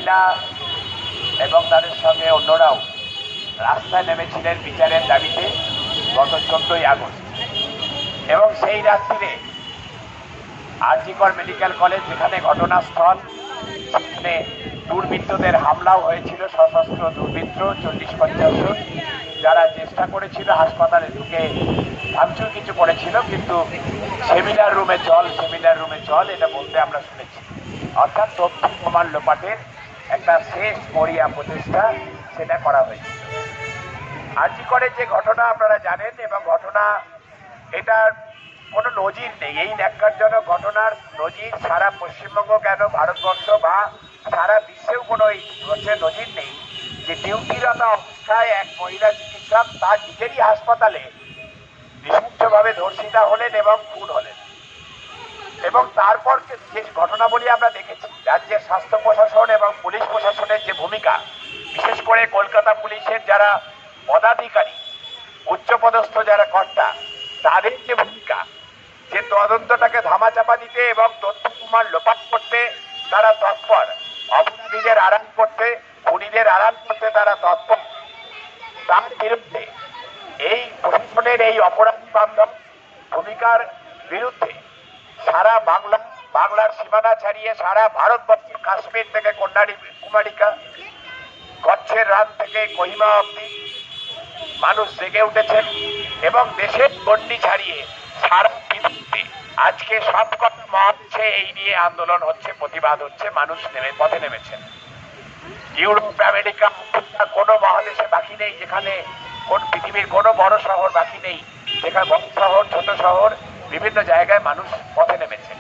মহিলা এবং তাদের সঙ্গে অন্যরাও রাস্তায় নেমেছিলেন বিচারের দাবিতে গত 14ই আগস্ট। এবং সেই রাত্রিরে আর.জি. কর মেডিকেল কলেজ, যেখানে ঘটনাস্থল, সেখানে দুর্বৃত্তদের হামলাও হয়েছিল, সশস্ত্র দুর্বৃত্ত 40-50 জন, যারা চেষ্টা করেছিল হাসপাতালে ঢুকে ভাঙচুর কিছু করেছিল, কিন্তু সেমিনার রুমে চল এটা বলতে আমরা শুনেছি। অর্থাৎ তথ্য প্রমাণ লোপাটের একটা শেষ মরিয়া প্রচেষ্টা সেটা করা হয়েছিল। আর.জি. করের যে ঘটনা আপনারা জানেন, এবং ঘটনা এটার কোনো নজির নেই। এই ন্যাক্কারজনক ঘটনার নজির সারা পশ্চিমবঙ্গ কেন ভারতবর্ষ বা সারা বিশ্বেও কোনো নজির নেই যে ডিউটিরত অবস্থায় এক মহিলা চিকিৎসক তার নিজেরই হাসপাতালে নৃশংসভাবে ধর্ষিতা হলেন এবং খুন হলেন। এবং তারপর যে ঘটনাবলী আমরা দেখেছি, রাজ্যের স্বাস্থ্য প্রশাসন এবং পুলিশ প্রশাসনের যে ভূমিকা, বিশেষ করে কলকাতা পুলিশের যারা পদাধিকারী, উচ্চপদস্থ যারা কর্তা, তাদের যে ভূমিকা, যে তদন্তটাকে ধামাচাপা দিতে এবং তথ্য প্রমাণ লোপাট করতে তারা তৎপর, অপরাধীদের আড়াল করতে, খুনিদের আড়াল করতে তারা তৎপর, তার বিরুদ্ধে এই প্রশাসনের এই অপরাধী বান্ধব ভূমিকার বিরুদ্ধে সারা বাংলার সীমানা ছাড়িয়ে সারা ভারতবর্ষ, কাশ্মীর থেকে কুমারিকা, কচ্ছের রান থেকে কোহিমা অব্দি মানুষ জেগে উঠেছেন। এবং দেশের গণ্ডি ছাড়িয়ে সারা পৃথিবীতে আজকে সব কথা মহাদেশে এই নিয়ে আন্দোলন হচ্ছে, প্রতিবাদ হচ্ছে, মানুষ পথে নেমেছেন। ইউরোপ, আমেরিকা, আফ্রিকা কোনো মহাদেশে বাকি নেই যেখানে, কোন পৃথিবীর কোনো বড় শহর বাকি নেই যেখানে বড় শহর, ছোট শহর, বিভিন্ন জায়গায় মানুষ পথে নেমেছে।